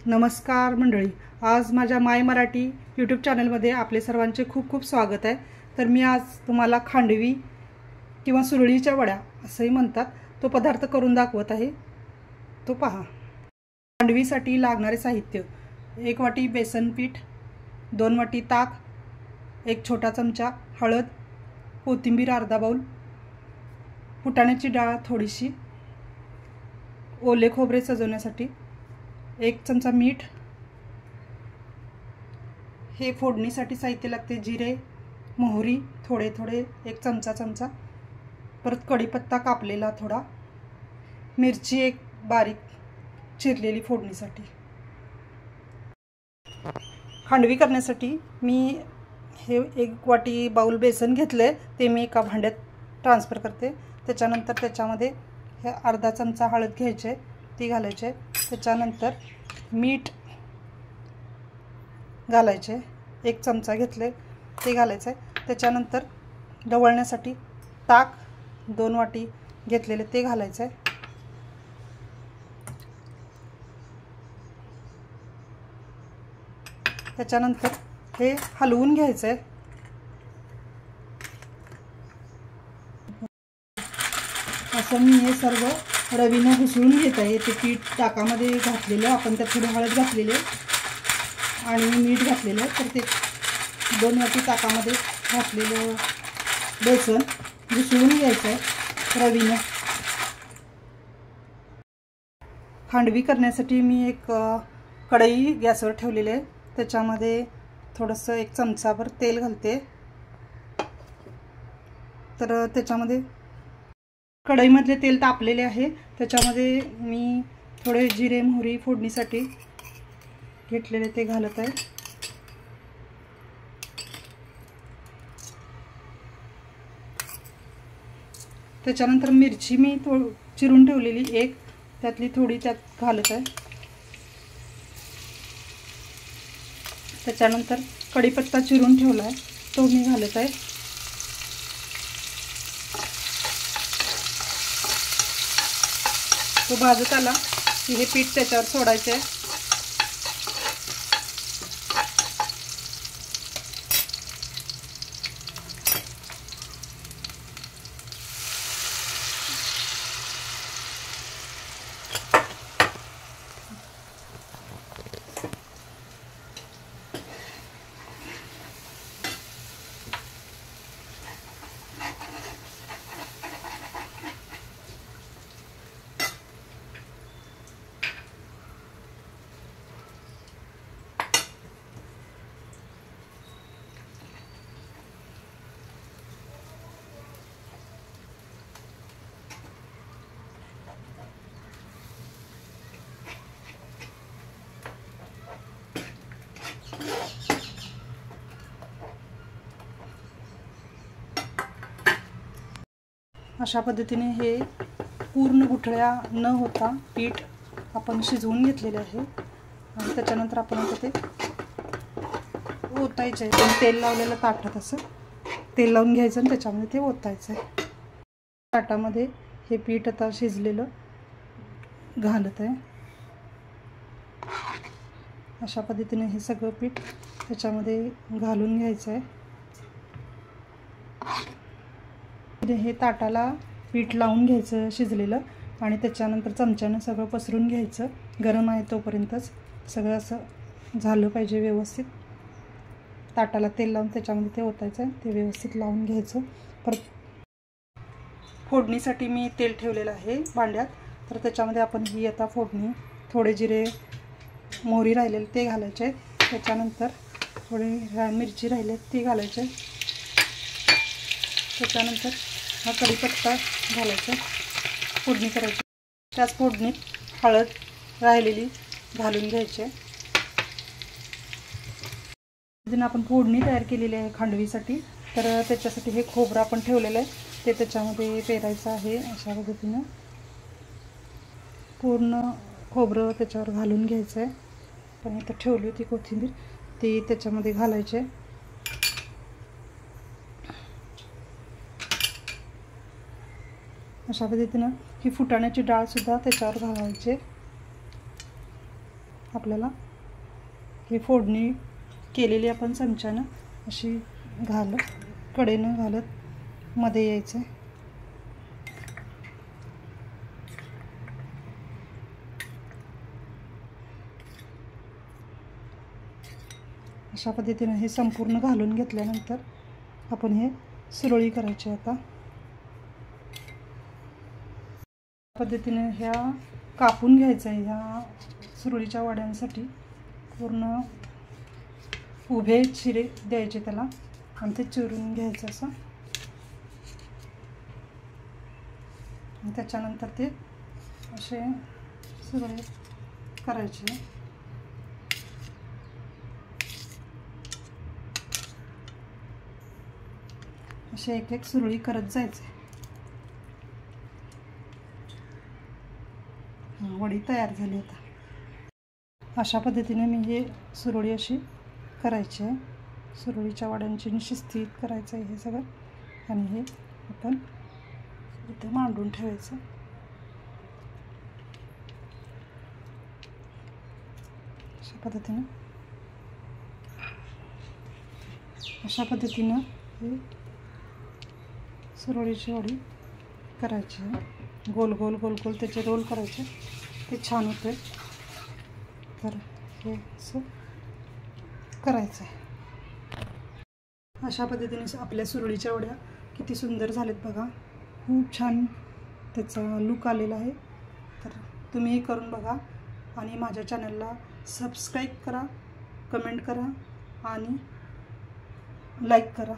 नमस्कार मंडळी, आज माझ्या माय मराठी यूट्यूब चॅनलमध्ये आपले सर्वांचे खूप खूप स्वागत आहे। तर मी आज तुम्हाला खांडवी किंवा सुरळीच्या वड्या असंही म्हणतात तो पदार्थ करून दाखवत आहे। तो पहा। खांडवीसाठी लागणारे साहित्य: 1 वाटी बेसन पीठ, 2 वाटी ताक, 1 छोटा चमचा हळद, कोथिंबीर अर्धा बाउल, फुटाण्याची डाळ थोडीशी, ओले खोबरे सजवण्यासाठी 1 चमचा मीठ। हे फोडणीसाठी साहित्य लागते: जिरे, मोहरी थोडे थोडे 1 चमचा, परत कढीपत्ता कापलेला थोडा, मिरची 1 बारीक चिरलेली फोडणीसाठी। खांडवी करण्यासाठी मी हे 1 वाटी बाउल बेसन घेतले, ते मी एका भांड्यात ट्रान्सफर करते। त्याच्यानंतर त्याच्यामध्ये हे अर्धा चमचा हळद घ्यायचे, ती घालायचे। त्याच्यानंतर मीठ घालायचे, 1 चमचा घेतले ते घालायचे। त्याच्यानंतर ढवळण्यासाठी ताक 2 वाटी घेतलेले ते घालायचे। त्याच्यानंतर हे हलवून घ्यायचे। असं मी हे सर्व रवीने घुसळून घेत आहे। ते पीठ ताकामध्ये घातलेलं, आपण त्यात थोडी हळद घातलेली आणि मीठ घातलेलं, तर ते 2 वाटी ताकामध्ये घातलेलं बेसन घुसळून घ्यायचं आहे रवीने। खांडवी करण्यासाठी मी एक कढई गॅसवर ठेवलेली आहे, त्याच्यामध्ये थोडंसं 1 चमचाभर तेल घालते। तर त्याच्यामध्ये कढईमधले तेल तापलेले आहे, त्याच्यामध्ये मी थोडे जिरे मोहरी फोडणीसाठी घेतलेले ते घालत आहे। त्याच्यानंतर मिरची मी चिरून ठेवलेली 1, त्यातली थोडी त्यात घालत आहे। त्याच्यानंतर कढीपत्ता चिरून ठेवला आहे, तो मी घालत आहे। तो भाजत आला की हे पीठ त्याच्यावर सोडायचे आहे। अशा पद्धतीने हे पूर्ण गुठळ्या न होता पीठ आपण शिजवून घेतलेले आहे। आणि त्याच्यानंतर आपण आता ते ओतायचे आहे। तेल लावलेलं ताटात असं तेल लावून घ्यायचं आणि त्याच्यामध्ये ते ओतायचं आहे। ताटामध्ये हे पीठ आता शिजलेलं घालत आहे। अशा पद्धतीने हे सगळं पीठ त्याच्यामध्ये घालून घ्यायचं आहे। हे ताटाला पीठ लावून घ्यायचं शिजलेलं, आणि त्याच्यानंतर चमच्याने सगळं पसरून घ्यायचं। गरम आहे तोपर्यंतच सगळं असं झालं पाहिजे व्यवस्थित। ताटाला तेल लावून त्याच्यामध्ये ते ओतायचं आहे, ते व्यवस्थित लावून घ्यायचं। परत फोडणीसाठी मी तेल ठेवलेलं आहे भांड्यात, तर त्याच्यामध्ये आपण ही आता फोडणी थोडे जिरे मोहरी राहिलेले ते घालायचे। त्याच्यानंतर थोडी मिरची राहिली ती घालायचे। त्याच्यानंतर हा कढीपत्ता घालायचा, फोडणी करायची। त्याच फोडणीत हळद राहिलेली घालून घ्यायची। आपण फोडणी तयार केलेली आहे खांडवीसाठी, तर त्याच्यासाठी हे खोबरं आपण ठेवलेलं आहे ते त्याच्यामध्ये पेरायचं आहे। अशा पद्धतीनं पूर्ण खोबरं त्याच्यावर घालून घ्यायचं आहे। पण इथं ठेवली होती कोथिंबीर, ती त्याच्यामध्ये घालायचे। अशा पद्धतीनं ही फुटाण्याची डाळ सुद्धा त्याच्यावर घालायची। आपल्याला हे फोडणी केलेली आपण चमच्यानं अशी कडेनं घालत मध्ये यायचं आहे. अशा पद्धतीने हे संपूर्ण घालून घेतल्यानंतर आपण हे सुरळी करायची. आता पद्धतीने ह्या कापून घ्यायचं आहे. ह्या सुरळीच्या वड्यांसाठी पूर्ण उभे चिरे द्यायचे त्याला आणि ते चिरून घ्यायचं असं. आणि त्याच्यानंतर ते असे सुरळी करायचे. असे एक एक सुरळी करत जायचे. वडी तयार झाली. आता अशा पद्धतीने मी हे सुरळी अशी करायची आहे. सुरळीच्या वड्यांची शिस्तीत करायचं आहे हे सगळं. आणि हे आपण इथे मांडून ठेवायचं. अशा पद्धतीनं हे सुरळीची वडी करायची आहे. गोल गोल गोल गोल त्याचे रोल करायचे. ते छान होते. तर हे असं करायचं आहे. अशा पद्धतीने आपल्या सुरळीच्या वड्या किती सुंदर झालेत बघा. खूप छान त्याचा लुक आलेला आहे. तर तुम्हीही करून बघा आणि माझ्या चॅनलला सबस्क्राईब करा, कमेंट करा आणि लाईक करा.